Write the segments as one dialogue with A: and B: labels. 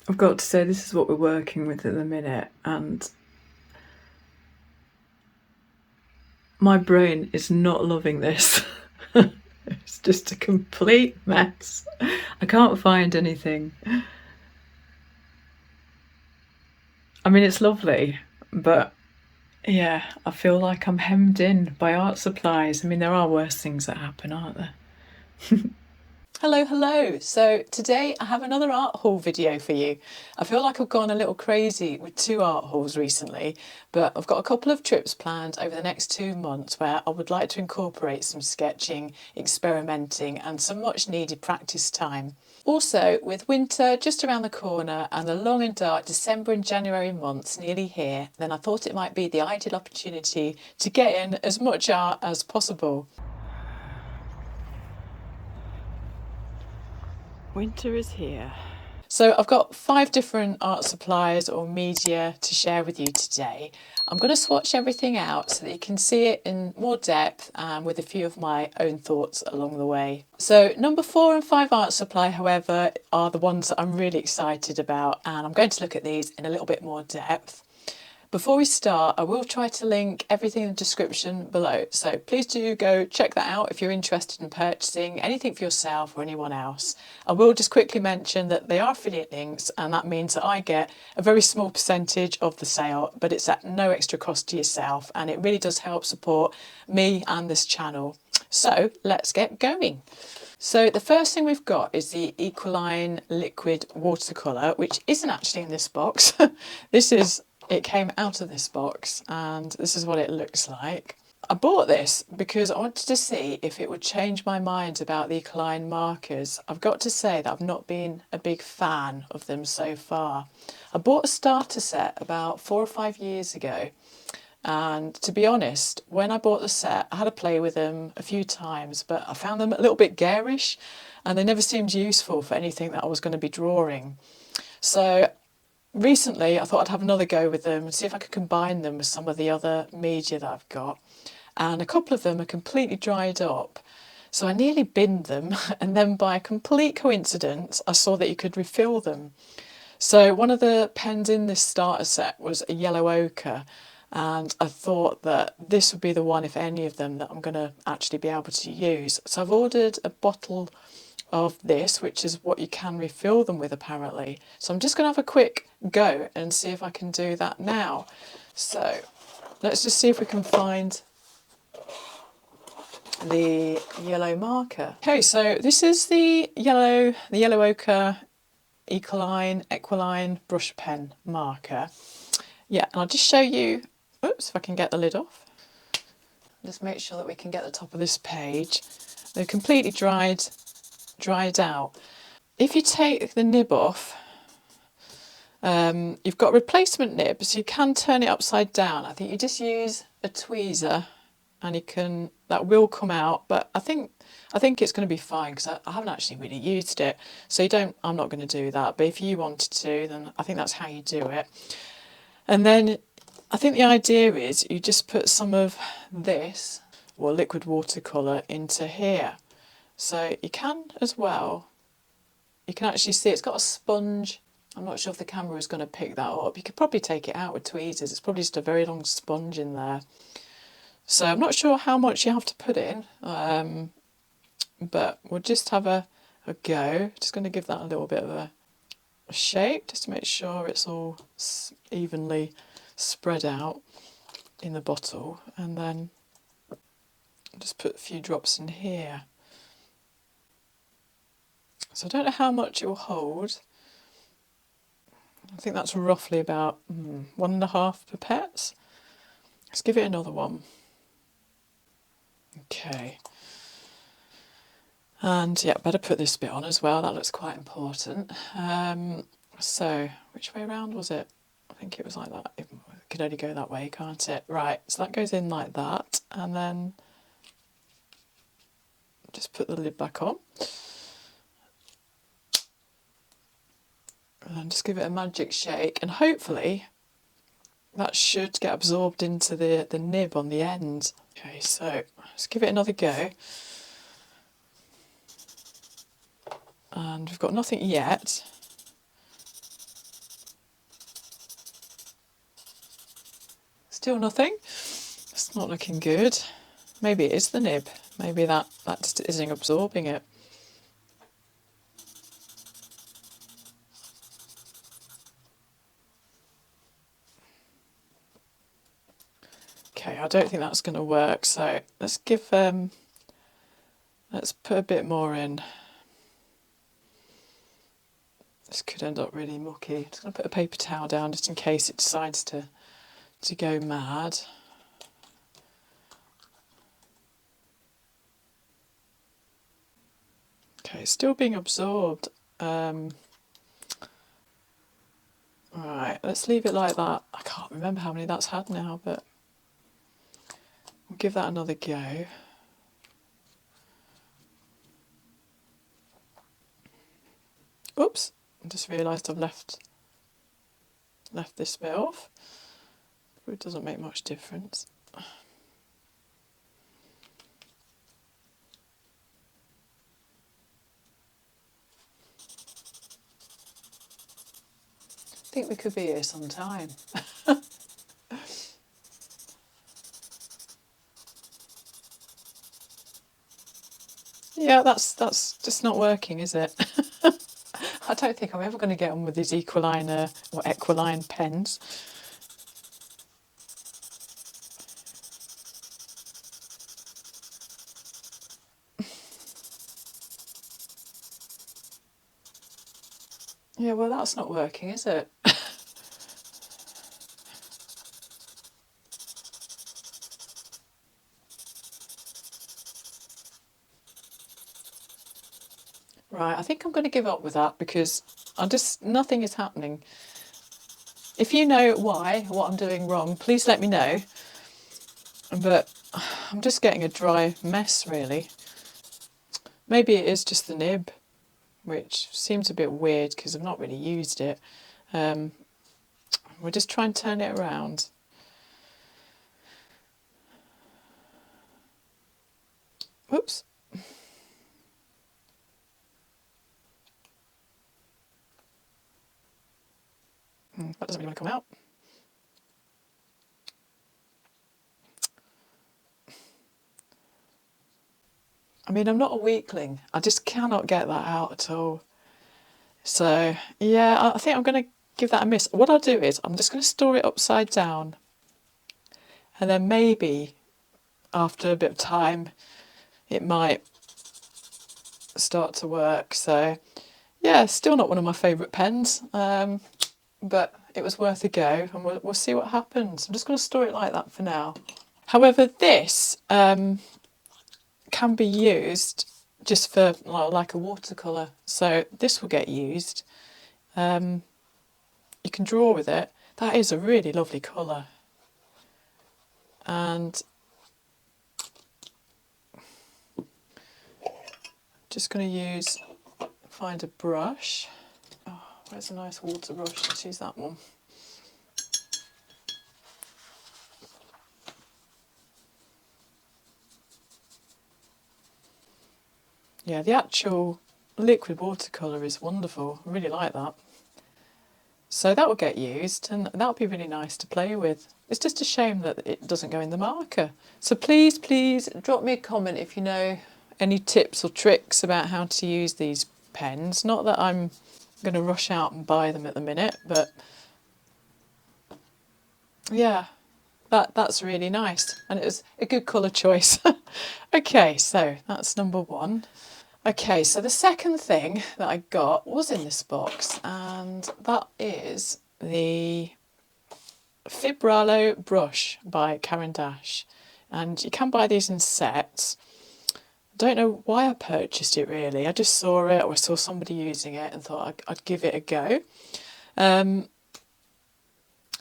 A: I've got to say, this is what we're working with at the minute, and my brain is not loving this. It's just a complete mess. I can't find anything. I mean, it's lovely, but yeah, I feel like I'm hemmed in by art supplies. I mean, there are worse things that happen, aren't there? Hello. So today I have another art haul video for you. I feel like I've gone a little crazy with 2 art hauls recently, but I've got a couple of trips planned over the next 2 months where I would like to incorporate some sketching, experimenting and some much needed practice time. Also, with winter just around the corner and the long and dark December and January months nearly here, then I thought it might be the ideal opportunity to get in as much art as possible. Winter is here. So I've got 5 different art supplies or media to share with you today. I'm going to swatch everything out so that you can see it in more depth and with a few of my own thoughts along the way. So number 4 and 5 art supply, however, are the ones that I'm really excited about, and I'm going to look at these in a little bit more depth. Before we start, I will try to link everything in the description below, so please do go check that out if you're interested in purchasing anything for yourself or anyone else. I will just quickly mention that they are affiliate links, and that means that I get a very small percentage of the sale, but it's at no extra cost to yourself, and it really does help support me and this channel. So let's get going. So the first thing we've got is the Ecoline liquid watercolour, which isn't actually in this box. It came out of this box and this is what it looks like. I bought this because I wanted to see if it would change my mind about the Ecoline markers. I've got to say that I've not been a big fan of them so far. I bought a starter set about 4 or 5 years ago, and to be honest, when I bought the set I had a play with them a few times, but I found them a little bit garish and they never seemed useful for anything that I was going to be drawing. So recently I thought I'd have another go with them and see if I could combine them with some of the other media that I've got, and a couple of them are completely dried up, so I nearly binned them and then by a complete coincidence I saw that you could refill them. So one of the pens in this starter set was a yellow ochre, and I thought that this would be the one, if any of them, that I'm going to actually be able to use. So I've ordered a bottle of this, which is what you can refill them with apparently. So I'm just going to have a quick go and see if I can do that now. So let's just see if we can find the yellow marker. Okay, so this is the yellow ochre Ecoline brush pen marker. Yeah, and I'll just show you, oops, if I can get the lid off. Just make sure that we can get the top of this page. They're completely dried out. If you take the nib off, you've got a replacement nib, so you can turn it upside down. I think you just use a tweezer and that will come out, but I think it's going to be fine because I haven't actually really used it, so I'm not going to do that, but if you wanted to, then I think that's how you do it. And then I think the idea is you just put some of this, or liquid watercolour, into here. So you can as well, you can actually see it's got a sponge I'm not sure if the camera is going to pick that up. You could probably take it out with tweezers. It's probably just a very long sponge in there. So I'm not sure how much you have to put in, but we'll just have a go. Just going to give that a little bit of a shape just to make sure it's all evenly spread out in the bottle, and then just put a few drops in here. So I don't know how much it will hold. I think that's roughly about 1.5 pipettes. Let's give it another one. Okay. And yeah, better put this bit on as well. That looks quite important. So which way around was it? I think it was like that. It could only go that way, can't it? Right, so that goes in like that, and then just put the lid back on. And just give it a magic shake, and hopefully that should get absorbed into the nib on the end. Okay, so let's give it another go. And we've got nothing yet. Still nothing. It's not looking good. Maybe it is the nib. Maybe that just isn't absorbing it. Okay, I don't think that's going to work. So let's give let's put a bit more in. This could end up really mucky. I'm just going to put a paper towel down just in case it decides to go mad. Okay, it's still being absorbed. Right, let's leave it like that. I can't remember how many that's had now, but we'll give that another go. Oops, I just realised I've left this bit off. It doesn't make much difference. I think we could be here some time. Yeah, that's just not working, is it? I don't think I'm ever going to get on with these Ecoline or Ecoline pens. Yeah, well, that's not working, is it? Right, I think I'm going to give up with that because nothing is happening. If you know what I'm doing wrong, please let me know. But I'm just getting a dry mess, really. Maybe it is just the nib, which seems a bit weird because I've not really used it. We'll just try and turn it around. Whoops. That doesn't really want to come out. I mean, I'm not a weakling. I just cannot get that out at all. So, yeah, I think I'm going to give that a miss. What I'll do is I'm just going to store it upside down. And then maybe after a bit of time, it might start to work. So, yeah, still not one of my favourite pens. But it was worth a go, and we'll see what happens. I'm just going to store it like that for now. However, this can be used just for like a watercolour. So this will get used. You can draw with it. That is a really lovely colour. And just going to find a brush. Oh, where's a nice water brush? Let's use that one. Yeah, the actual liquid watercolour is wonderful. I really like that. So that will get used and that'll be really nice to play with. It's just a shame that it doesn't go in the marker. So please, please drop me a comment if you know any tips or tricks about how to use these pens. Not that I'm going to rush out and buy them at the minute, but yeah, that's really nice. And it was a good colour choice. Okay, so that's number one. Okay, so the second thing that I got was in this box, and that is the Fibralo brush by Caran d'Ache. And you can buy these in sets. I don't know why I purchased it really. I just saw it, or I saw somebody using it and thought I'd give it a go.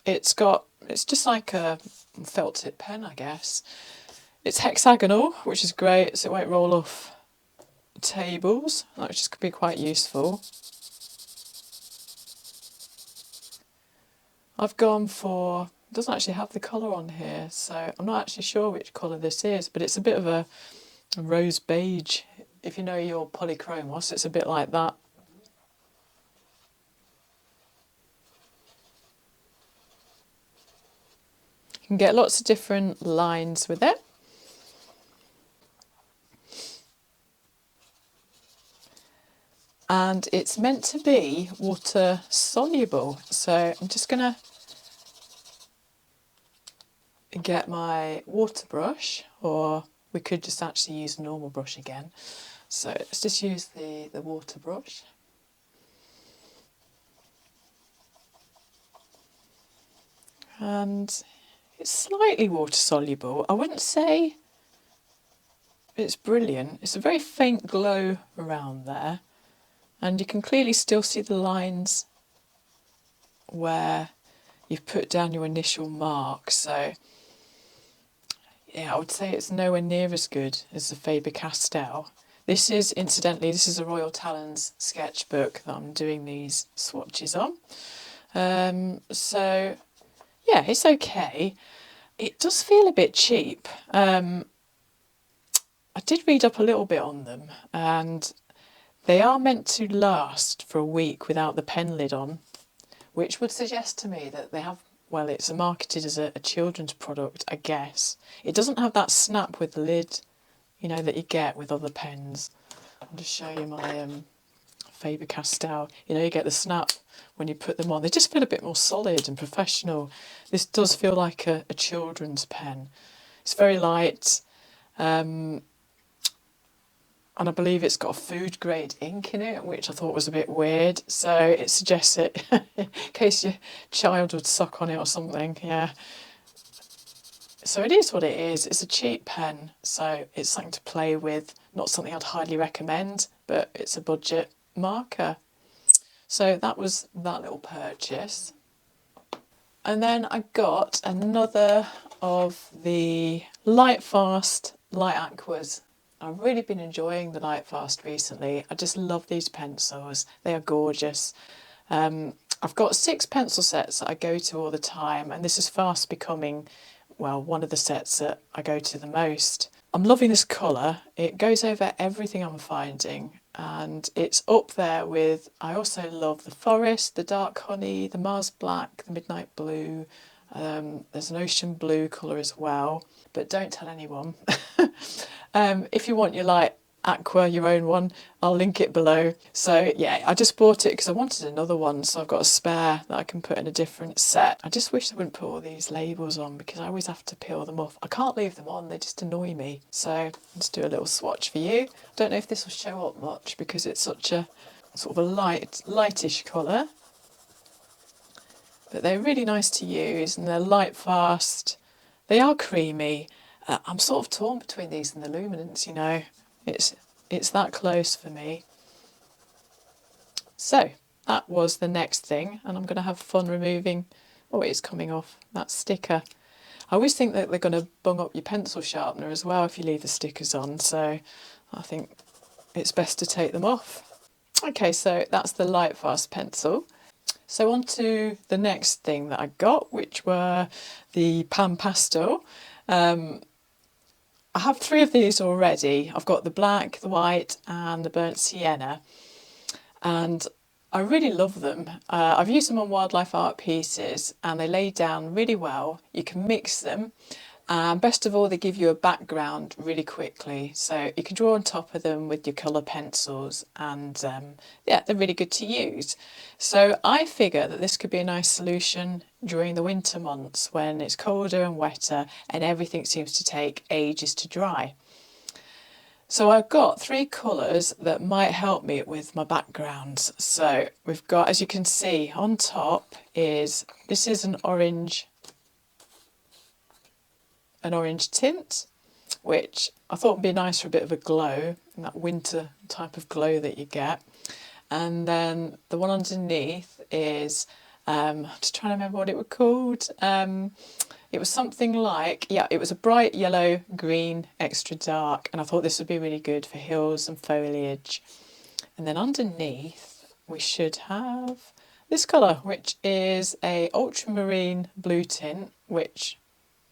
A: It's just like a felt tip pen, I guess. It's hexagonal, which is great, so it won't roll off tables, which could be quite useful. I've gone for, it doesn't actually have the colour on here, so I'm not actually sure which colour this is, but it's a bit of a rose beige. If you know your polychromos, it's a bit like that. You can get lots of different lines with it. And it's meant to be water soluble. So I'm just going to get my water brush, or we could just actually use a normal brush again. So let's just use the water brush. And it's slightly water soluble. I wouldn't say it's brilliant. It's a very faint glow around there. And you can clearly still see the lines where you've put down your initial mark. So yeah, I would say it's nowhere near as good as the Faber-Castell. This is, incidentally, this is a Royal Talens sketchbook that I'm doing these swatches on. So yeah, it's okay. It does feel a bit cheap. I did read up a little bit on them, and they are meant to last for a week without the pen lid on, which would suggest to me that they have, well, it's marketed as a children's product, I guess. It doesn't have that snap with the lid, you know, that you get with other pens. I'll just show you my Faber-Castell. You know, you get the snap when you put them on. They just feel a bit more solid and professional. This does feel like a children's pen. It's very light. And I believe it's got a food grade ink in it, which I thought was a bit weird. So it suggests it in case your child would suck on it or something. Yeah. So it is what it is. It's a cheap pen, so it's something to play with. Not something I'd highly recommend, but it's a budget marker. So that was that little purchase. And then I got another of the Lightfast Light Aquas. I've really been enjoying the Lightfast recently. I just love these pencils. They are gorgeous. I've got 6 pencil sets that I go to all the time, and this is fast becoming, well, one of the sets that I go to the most. I'm loving this colour. It goes over everything I'm finding, and it's up there with, I also love the Forest, the Dark Honey, the Mars Black, the Midnight Blue. There's an ocean blue colour as well, but don't tell anyone. If you want your light aqua, your own one, I'll link it below. So yeah, I just bought it because I wanted another one, so I've got a spare that I can put in a different set. I just wish they wouldn't put all these labels on because I always have to peel them off. I can't leave them on, they just annoy me. So I'll just do a little swatch for you. Don't know if this will show up much because it's such a sort of a lightish colour. But they're really nice to use and they're light fast. They are creamy. I'm sort of torn between these and the luminance, you know. It's that close for me. So that was the next thing, and I'm going to have fun removing, oh, it's coming off, that sticker. I always think that they're going to bung up your pencil sharpener as well if you leave the stickers on, so I think it's best to take them off. Okay, so that's the Lightfast pencil. So on to the next thing that I got, which were the PanPastel. I have 3 of these already. I've got the black, the white and the burnt sienna. And I really love them. I've used them on wildlife art pieces and they lay down really well. You can mix them. And best of all, they give you a background really quickly. So you can draw on top of them with your colour pencils and yeah, they're really good to use. So I figure that this could be a nice solution during the winter months when it's colder and wetter and everything seems to take ages to dry. So I've got three colours that might help me with my backgrounds. So we've got, as you can see on top is, this is an orange tint, which I thought would be nice for a bit of a glow, that winter type of glow that you get. And then the one underneath is, I'm just trying to remember what it was called. It was something like, yeah, it was a bright yellow, green, extra dark, and I thought this would be really good for hills and foliage. And then underneath we should have this colour, which is a ultramarine blue tint, which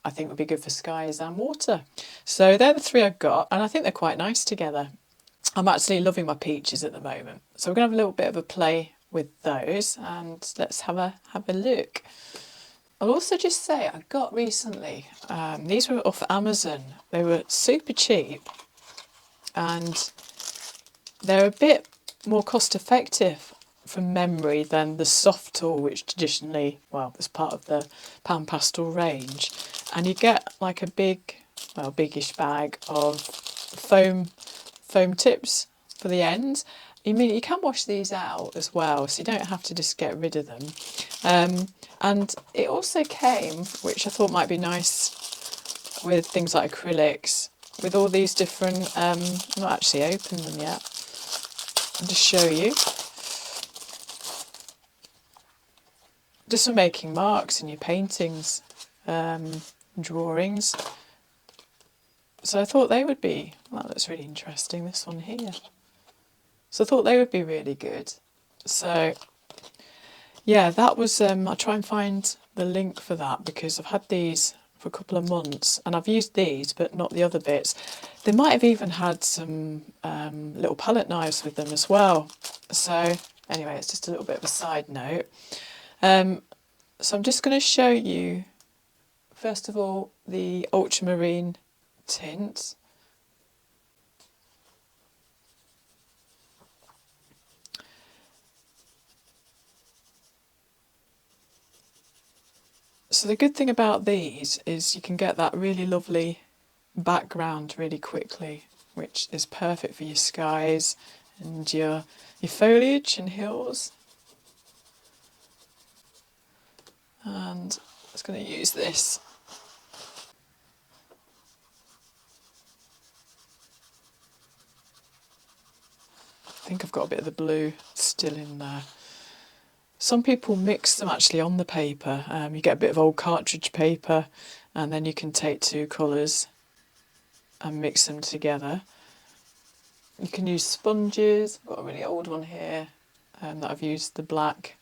A: I think would be good for skies and water. So they're the three I've got, and I think they're quite nice together. I'm actually loving my peaches at the moment. So we're going to have a little bit of a play with those, and let's have a look. I'll also just say I got recently, these were off Amazon. They were super cheap and they're a bit more cost effective from memory than the soft tool, which traditionally, well, is part of the PanPastel range. And you get like a big, well, biggish bag of foam tips for the ends. You mean you can wash these out as well, so you don't have to just get rid of them. And it also came, which I thought might be nice with things like acrylics, with all these different, I've not actually opened them yet. I'll just show you. Just for making marks in your paintings, drawings. So I thought they would be, well, that's really interesting, this one here. So I thought they would be really good. So yeah, that was, I'll try and find the link for that because I've had these for a couple of months and I've used these but not the other bits. They might have even had some little palette knives with them as well. So anyway, it's just a little bit of a side note. So I'm just going to show you, first of all, the ultramarine tint. So the good thing about these is you can get that really lovely background really quickly, which is perfect for your skies and your foliage and hills. And I'm just going to use this. I think I've got a bit of the blue still in there. Some people mix them actually on the paper. You get a bit of old cartridge paper and then you can take two colours and mix them together. You can use sponges. I've got a really old one here that I've used the black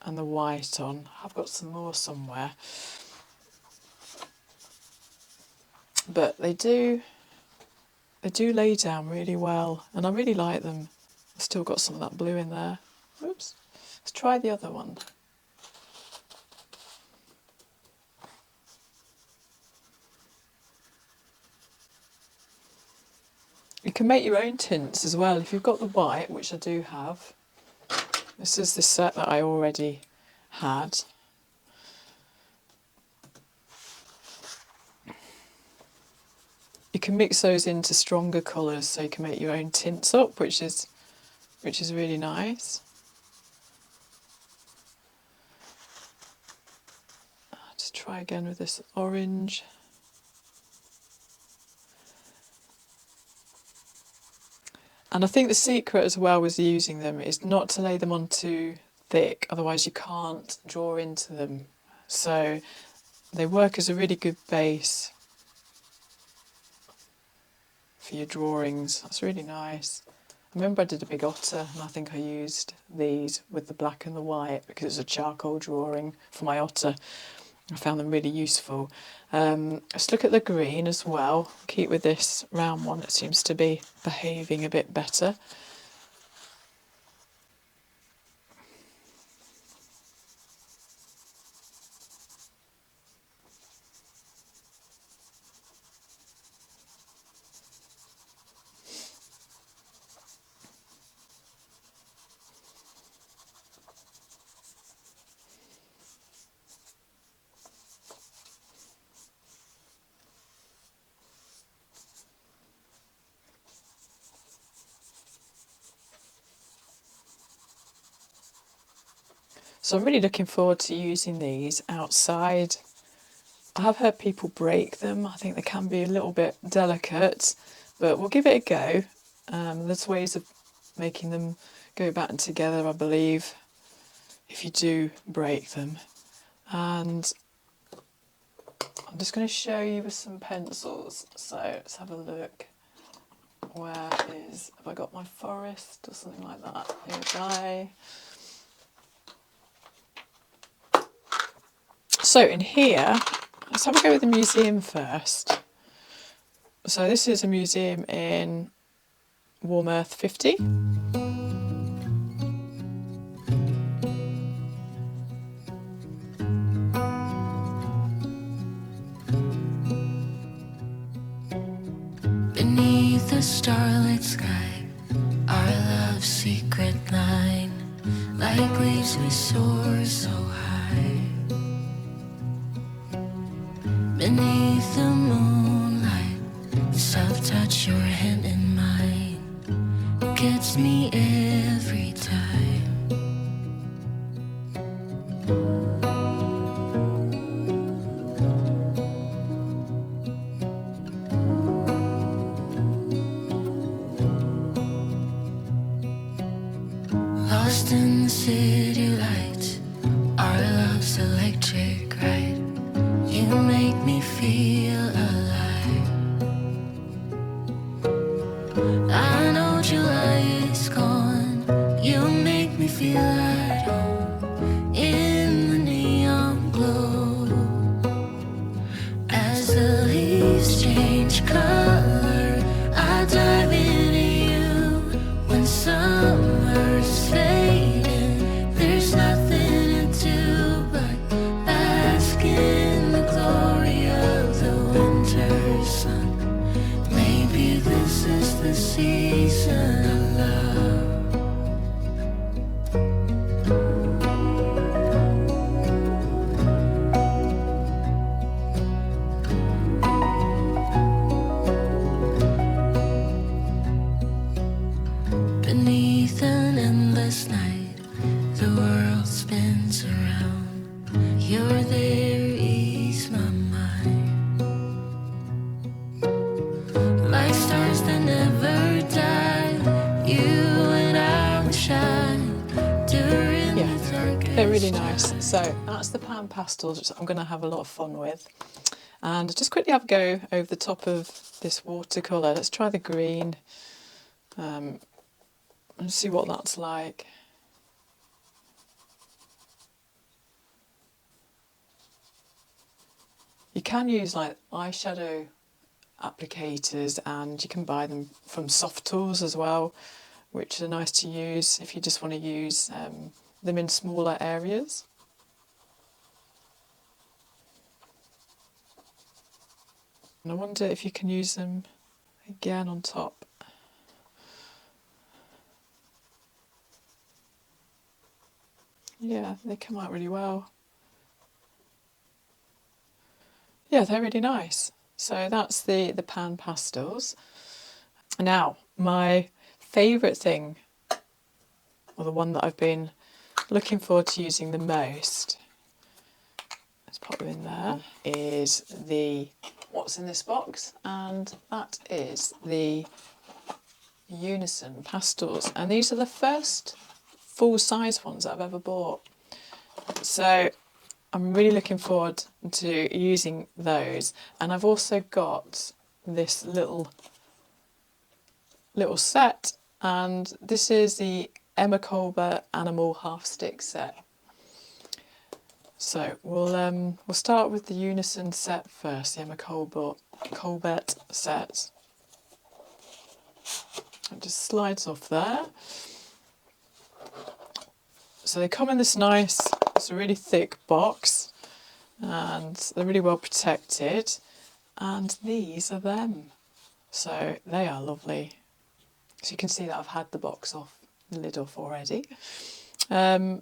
A: and the white on. I've got some more somewhere. But they do lay down really well and I really like them. I've still got some of that blue in there. Oops. Let's try the other one. You can make your own tints as well. If you've got the white, which I do have, this is the set that I already had. You can mix those into stronger colours so you can make your own tints up, which is really nice. I'll just try again with this orange. And I think the secret as well with using them is not to lay them on too thick, otherwise you can't draw into them. So they work as a really good base for your drawings. That's really nice. I remember I did a big otter and I think I used these with the black and the white because it was a charcoal drawing for my otter. I found them really useful. Let's look at the green as well. Keep with this round one, it seems to be behaving a bit better. So I'm really looking forward to using these outside. I have heard people break them. I think they can be a little bit delicate, but we'll give it a go. There's ways of making them go back together, I believe, if you do break them. And I'm just going to show you with some pencils. So let's have a look. Where is, have I got my forest or something like that? Here we go. So in here, let's have a go with the museum first. So this is a museum in Warm Earth 50.
B: Beneath the starlit sky, our love's secret line, like leaves we soar so high. Beneath the moonlight, the soft touch your hand in mine gets me every time. Lost in the city lights, our love's electric ride. You make me feel alive. I know July is gone. You make me feel at home in the neon glow. As the leaves change color, I dive into you. When summer's fading, there's nothing to do but bask in the glory of the winter sun. Maybe this is the season of love. Beneath an endless night, the world spins around. You're there, ease my mind. Like stars that never die, you and I will shine during the darkest.
A: They're really nice. So that's the PanPastels, which I'm going to have a lot of fun with. And just quickly have a go over the top of this watercolour. Let's try the green and see what that's like. You can use like eyeshadow applicators, and you can buy them from Soft Tools as well, which are nice to use if you just want to use them in smaller areas. And I wonder if you can use them again on top. Yeah, they come out really well. Yeah, they're really nice. So that's the PanPastels. Now, my favourite thing, or the one that I've been looking forward to using the most, let's pop them in there, is the what's in this box, and that is the Unison pastels. And these are the first full-size ones that I've ever bought. So I'm really looking forward to using those. And I've also got this little set, and this is the Emma Colbert Animal Half Stick set. So we'll start with the Unison set first, the Emma Colbert set. It just slides off there. So they come in this nice, it's a really thick box, and they're really well protected. And these are them. So they are lovely. So you can see that I've had the box off, the lid off already. They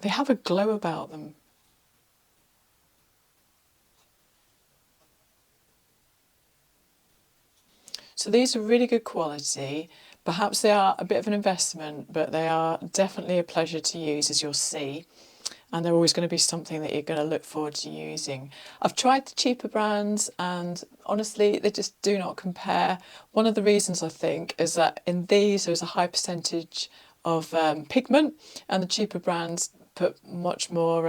A: have a glow about them. So these are really good quality, Perhaps they are a bit of an investment, but they are definitely a pleasure to use, as you'll see. And they're always going to be something that you're going to look forward to using. I've tried the cheaper brands and honestly, they just do not compare. One of the reasons I think is that in these there's a high percentage of pigment, and the cheaper brands put much more,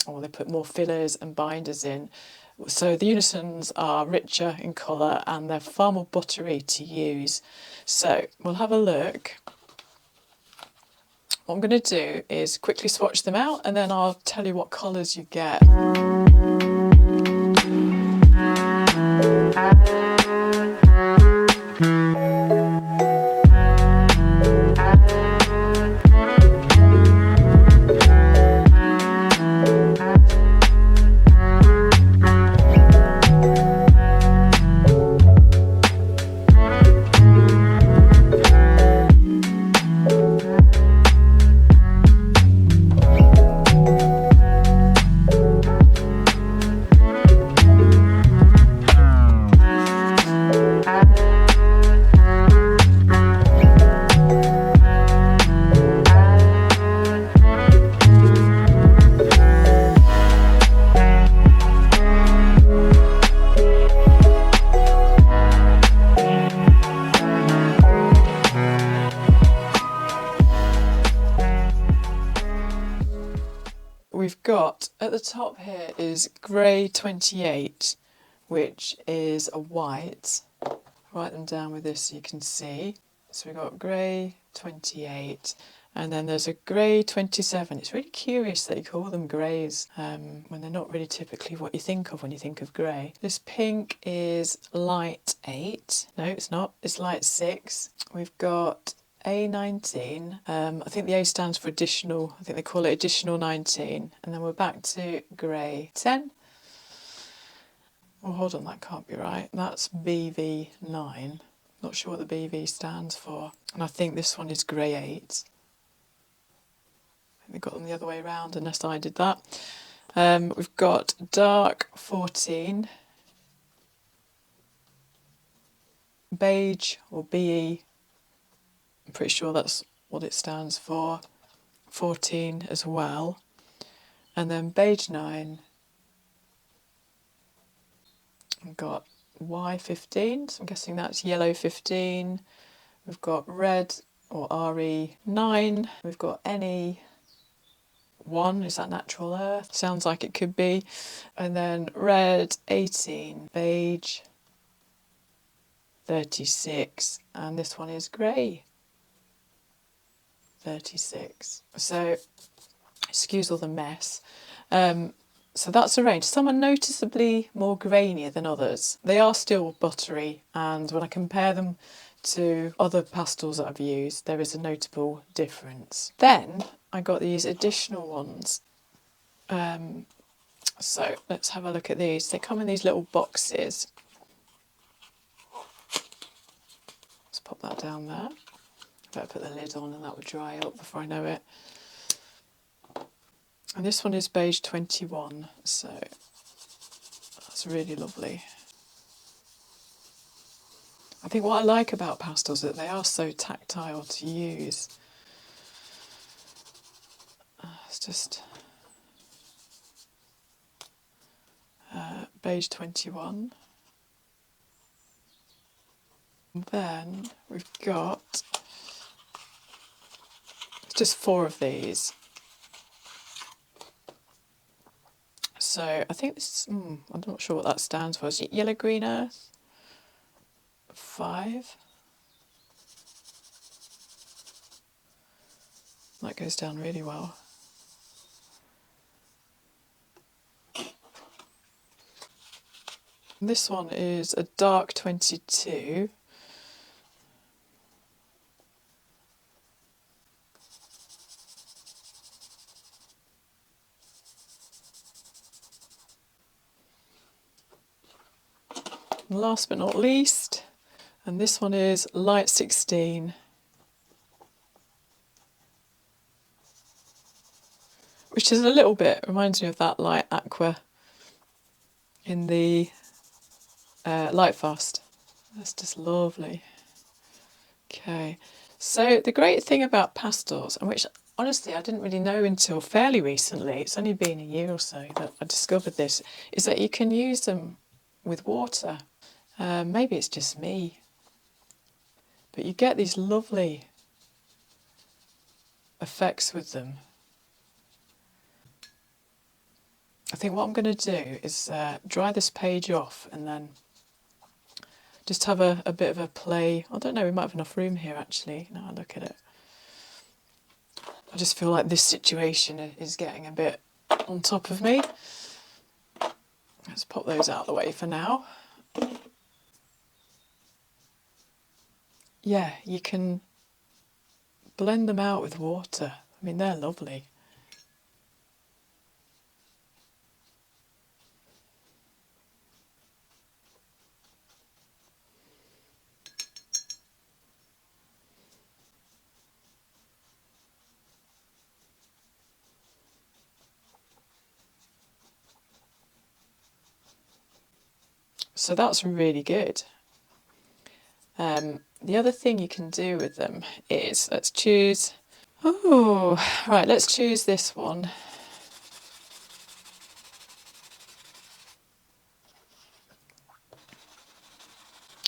A: or they put more fillers and binders in. So the Unisons are richer in colour and they're far more buttery to use. So we'll have a look. What I'm going to do is quickly swatch them out and then I'll tell you what colours you get. We've got, at the top here is Grey 28, which is a white. I'll write them down with this so you can see. So we've got Grey 28, and then there's a Grey 27. It's really curious that you call them greys when they're not really typically what you think of when you think of grey. This pink is Light 8. No, it's not. It's Light 6. We've got A19, I think the A stands for additional, I think they call it additional 19, and then we're back to Grey 10. Oh, hold on, that can't be right. That's BV9. Not sure what the BV stands for. And I think this one is Grey 8. I think they got them the other way around, unless I did that. We've got Dark 14, Beige or BE. I'm pretty sure that's what it stands for. 14 as well. And then Beige 9. We've got Y15, so I'm guessing that's Yellow 15. We've got Red or RE9. We've got NE1, is that Natural Earth? Sounds like it could be. And then Red 18, Beige 36, and this one is Grey 36. So, excuse all the mess. So that's a range. Some are noticeably more grainier than others. They are still buttery, and when I compare them to other pastels that I've used, there is a notable difference. Then I got these additional ones. So let's have a look at these. They come in these little boxes. Let's pop that down there. Better put the lid on and that will dry up before I know it. And this one is Beige 21, so that's really lovely. I think what I like about pastels is that they are so tactile to use. It's just Beige 21. And then we've got just 4 of these. So I think this, I'm not sure what that stands for. Is it Yellow Green Earth? 5. That goes down really well. And this one is a Dark 22. And last but not least, and this one is Light 16, which is a little bit, reminds me of that light aqua in the Lightfast. That's just lovely. Okay, so the great thing about pastels, and which honestly I didn't really know until fairly recently, it's only been a year or so that I discovered this, is that you can use them with water. Maybe it's just me, but you get these lovely effects with them. I think what I'm going to do is dry this page off and then just have a bit of a play. I don't know, we might have enough room here actually, now I look at it. I just feel like this situation is getting a bit on top of me. Let's pop those out of the way for now. Yeah, you can blend them out with water. I mean, they're lovely. So that's really good. The other thing you can do with them is, let's choose, oh, right, let's choose this one.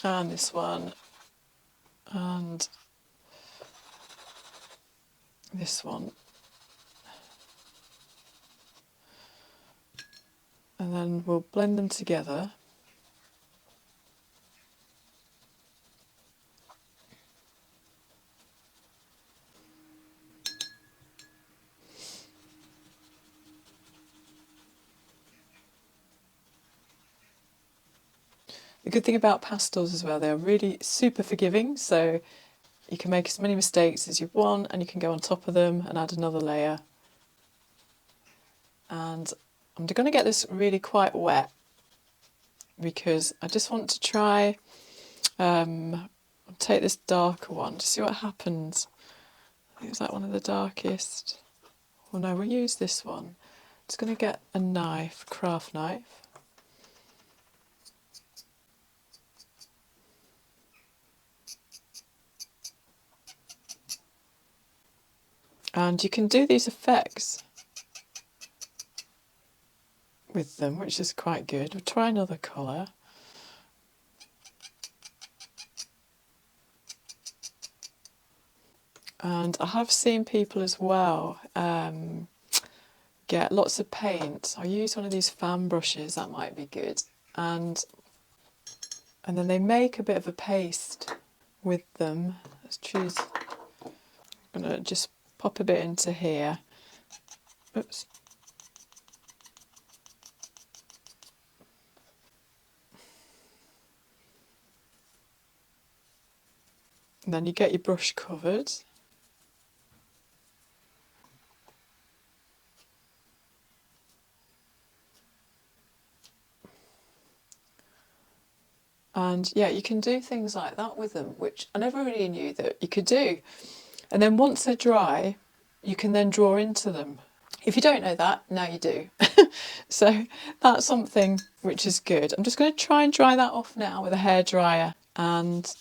A: And this one. And this one. And then we'll blend them together. The good thing about pastels as well, they're really super forgiving, so you can make as many mistakes as you want and you can go on top of them and add another layer. And I'm going to get this really quite wet because I just want to try, take this darker one to see what happens. I think it's like one of the darkest. Well no, we'll use this one. Just going to get a knife, craft knife. And you can do these effects with them, which is quite good. We'll try another colour. And I have seen people as well get lots of paint. I'll use one of these fan brushes, that might be good. And then they make a bit of a paste with them. Let's choose, I'm going to just pop a bit into here. Oops. And then you get your brush covered. And yeah, you can do things like that with them, which I never really knew that you could do. And then once they're dry, you can then draw into them. If you don't know that, now you do. So that's something which is good. I'm just going to try and dry that off now with a hairdryer. And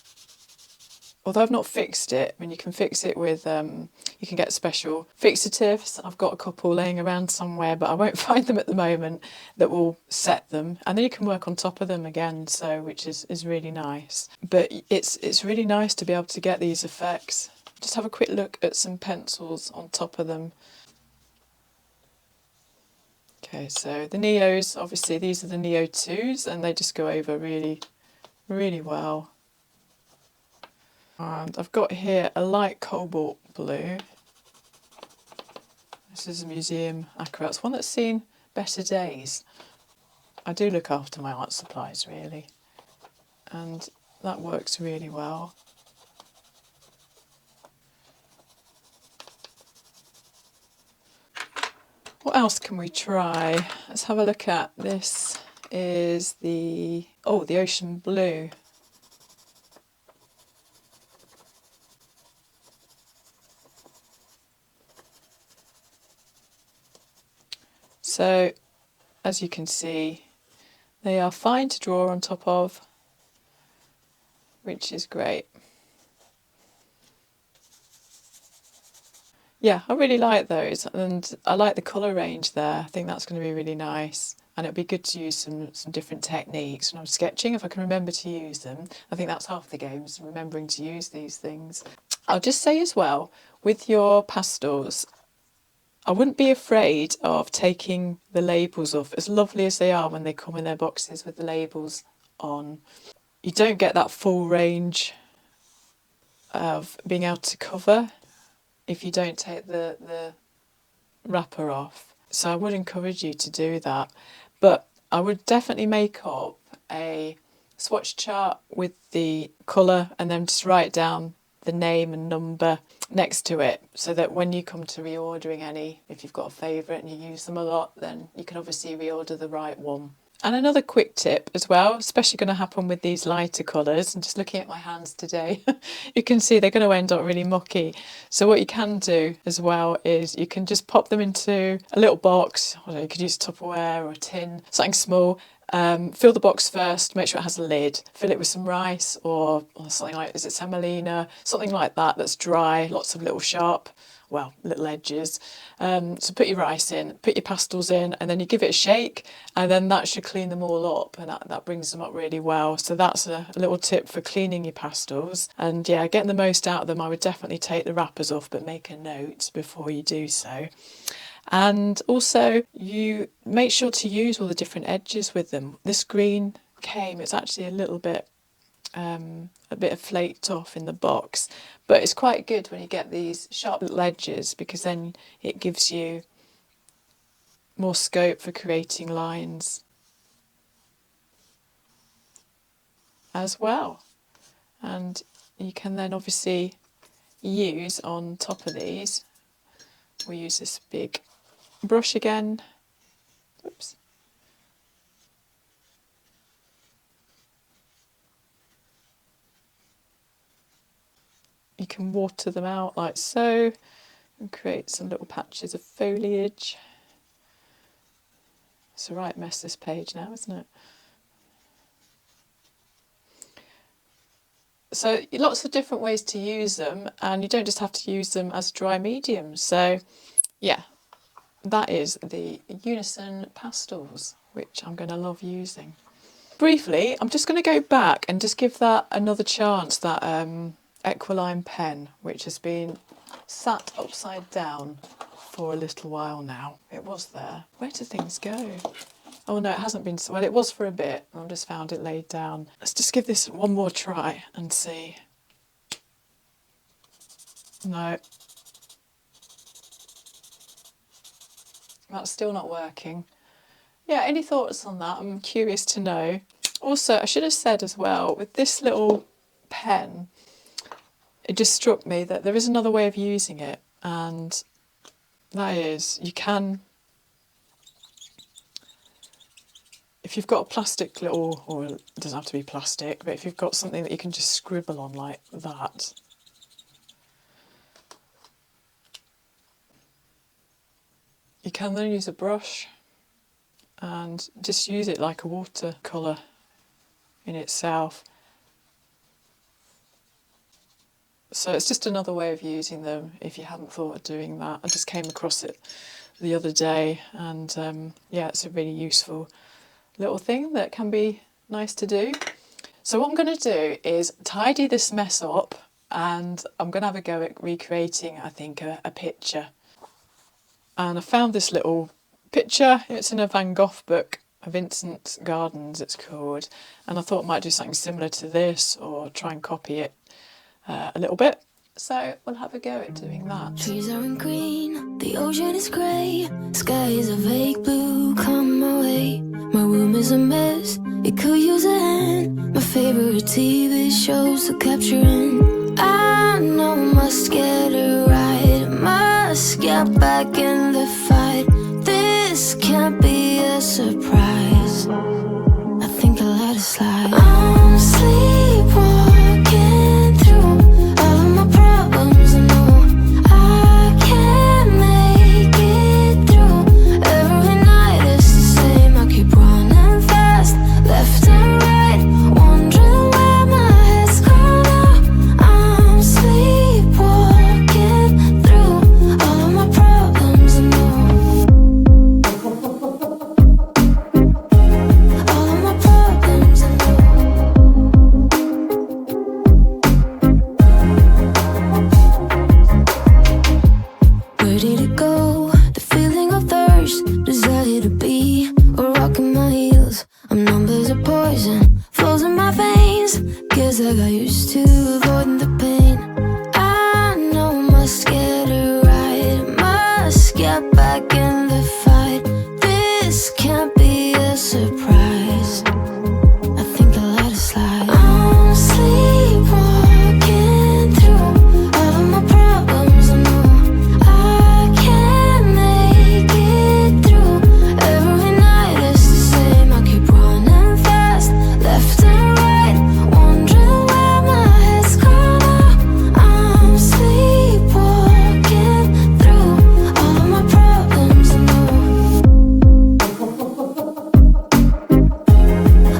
A: although I've not fixed it, I mean, you can fix it with, you can get special fixatives. I've got a couple laying around somewhere, but I won't find them at the moment that will set them. And then you can work on top of them again, so which is really nice. But it's really nice to be able to get these effects. Just have a quick look at some pencils on top of them. Okay, so the Neos, obviously these are the Neo 2s and they just go over really, really well. And I've got here a light cobalt blue. This is a museum acrylic. It's one that's seen better days. I do look after my art supplies really, and that works really well. What else can we try? Let's have a look at this. Is the ocean blue. So, as you can see, they are fine to draw on top of, which is great. Yeah, I really like those, and I like the colour range there. I think that's going to be really nice. And it'd be good to use some different techniques when I'm sketching, if I can remember to use them. I think that's half the game, is remembering to use these things. I'll just say as well, with your pastels, I wouldn't be afraid of taking the labels off, as lovely as they are when they come in their boxes with the labels on. You don't get that full range of being able to cover if you don't take the wrapper off. So I would encourage you to do that. But I would definitely make up a swatch chart with the colour and then just write down the name and number next to it, so that when you come to reordering any, if you've got a favourite and you use them a lot, then you can obviously reorder the right one. And another quick tip as well, especially going to happen with these lighter colours, and just looking at my hands today, you can see they're going to end up really mucky. So what you can do as well is you can just pop them into a little box. I don't know, you could use Tupperware or a tin, something small. Fill the box first, make sure it has a lid. Fill it with some rice or something like, is it semolina? Something like that that's dry, lots of little little edges. So put your rice in, put your pastels in, and then you give it a shake, and then that should clean them all up, and that brings them up really well. So that's a little tip for cleaning your pastels. And yeah, getting the most out of them, I would definitely take the wrappers off, but make a note before you do so. And also, you make sure to use all the different edges with them. This green it's actually a little bit flaked off in the box, but it's quite good when you get these sharp little edges, because then it gives you more scope for creating lines as well. And you can then obviously use on top of these, we'll use this big brush again. Oops. You can water them out like so and create some little patches of foliage. It's a right mess, this page now, isn't it? So lots of different ways to use them, and you don't just have to use them as dry medium. So yeah, that is the Unison pastels, which I'm going to love using. Briefly, I'm just going to go back and just give that another chance, that Ecoline pen, which has been sat upside down for a little while now. It was there. Where do things go? Oh no, it hasn't been. Well, it was for a bit. I've just found it laid down. Let's just give this one more try and see. No. That's still not working. Yeah, any thoughts on that? I'm curious to know. Also, I should have said as well, with this little pen, it just struck me that there is another way of using it, and that is, you can, if you've got a plastic little, or it doesn't have to be plastic, but if you've got something that you can just scribble on like that, you can then use a brush and just use it like a watercolour in itself. So it's just another way of using them if you hadn't thought of doing that. I just came across it the other day, and yeah, it's a really useful little thing that can be nice to do. So what I'm going to do is tidy this mess up, and I'm going to have a go at recreating, I think, a picture. And I found this little picture. It's in a Van Gogh book, Vincent's Gardens it's called, and I thought I might do something similar to this or try and copy it a little bit. So we'll have a go at doing that.
B: Trees aren't green, the ocean is grey, sky is a vague blue, come my way. My room is a mess, it could use a hand. My favourite TV shows to capture in. I know I must get it right, must get back in the fight. This can't be a surprise, I think I'll let it slide. I'm sleepwalking through all of my problems, I know I can't make it through. Every night it's the same, I keep running fast, left and right, wondering where my head's gone now. I'm sleepwalking through all pills. I'm numbers are poison, flows in my veins. Guess I got used to avoiding the pain. I know must get it right, must get back in the fight. This can't be a surprise. I think I let it slide. I'm sleepwalking through all of my problems. I know I can't make it through. Every night it's the same. I keep running fast, left and right, wondering where my head's gone now. I'm sleepwalking through all of my problems. I know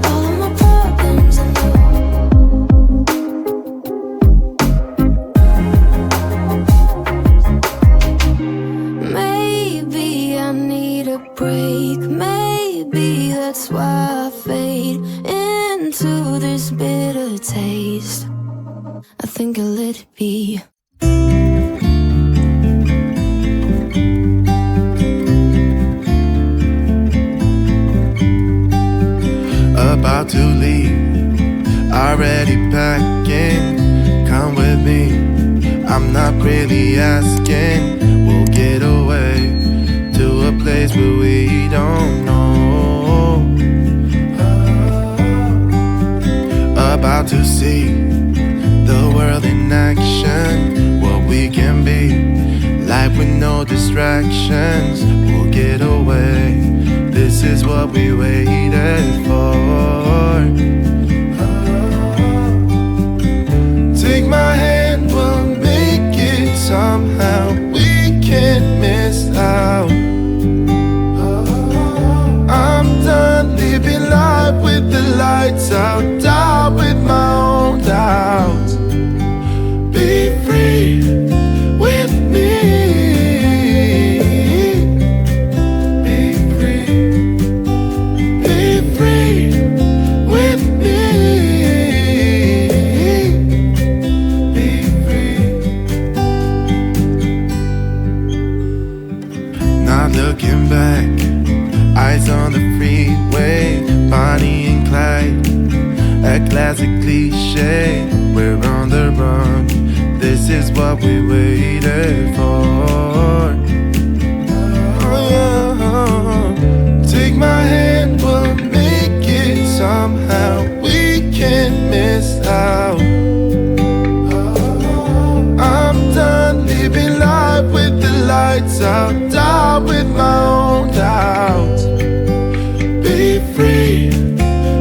B: all of my problems. I know. Maybe I need a break. Maybe that's why I fade into this bitter taste. I think I'll let it be.
C: About to leave, already packing. Come with me, I'm not really asking. We'll get away to a place where we don't know. About to see the world in action, what we can be, life with no distractions. We'll get away, this is what we waited for. Take my hand, we'll make it somehow. We can't miss out. I'm done living life with the lights out, down with my own doubts. Be free with me. Be free. Be free with me. Be free. Not looking back, eyes on the freeway, Bonnie and Clyde, a classic cliche. We're on the run, this is what we waited for. Oh, yeah. Take my hand, we'll make it somehow. We can't miss out. I'm done living life with the lights out, down with my own doubts. Be free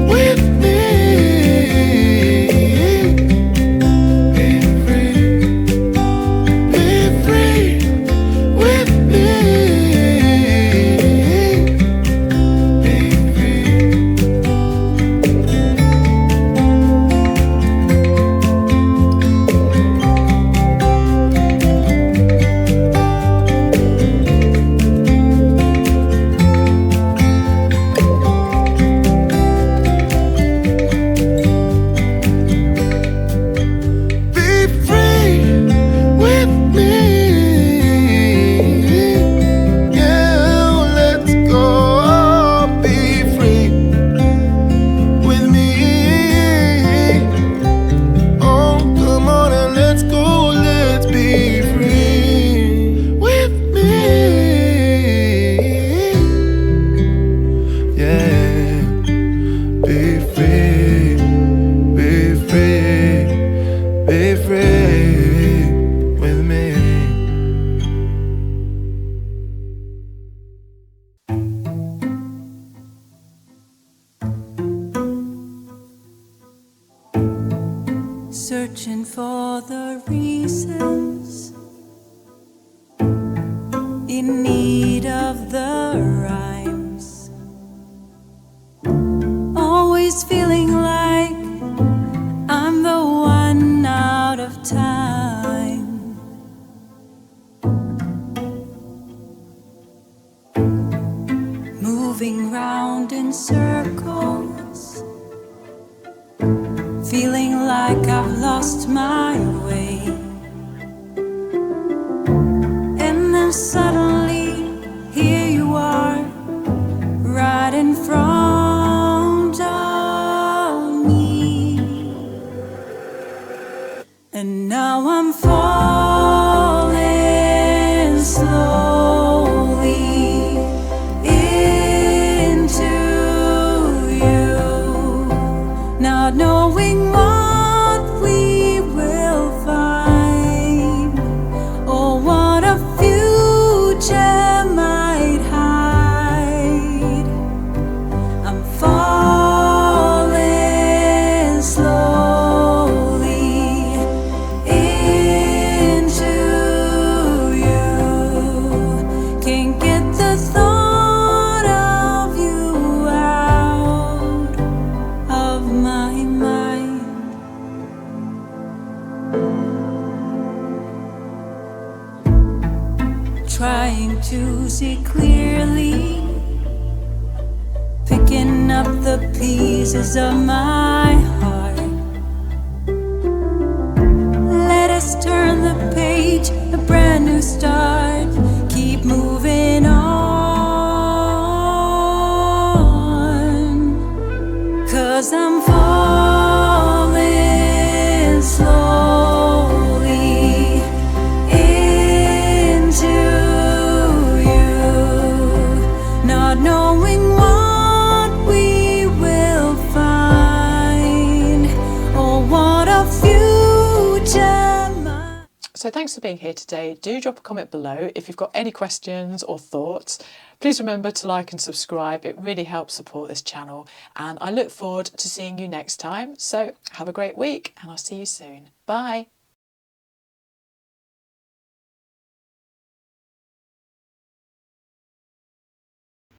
C: with me. Be free. Be free with me. Be free.
D: Searching for the reasons, in need of the rhymes, always feeling like I'm the one out of time. Moving round in circles, feeling like I've lost my way. And then suddenly, here you are, right in front knowing what we will find, or what a future might hide. I'm falling slowly into you. Can't get the thought of you out of my mind. Trying to see clearly, picking up the pieces of my heart. Let us turn the page, a brand new start. Keep moving on, 'cause I'm falling slowly into you, not knowing what we will find, or what a future might.
A: So thanks for being here today. Do drop a comment below if you've got any questions or thoughts. Please remember to like and subscribe. It really helps support this channel, and I look forward to seeing you next time. So have a great week, and I'll see you soon. Bye.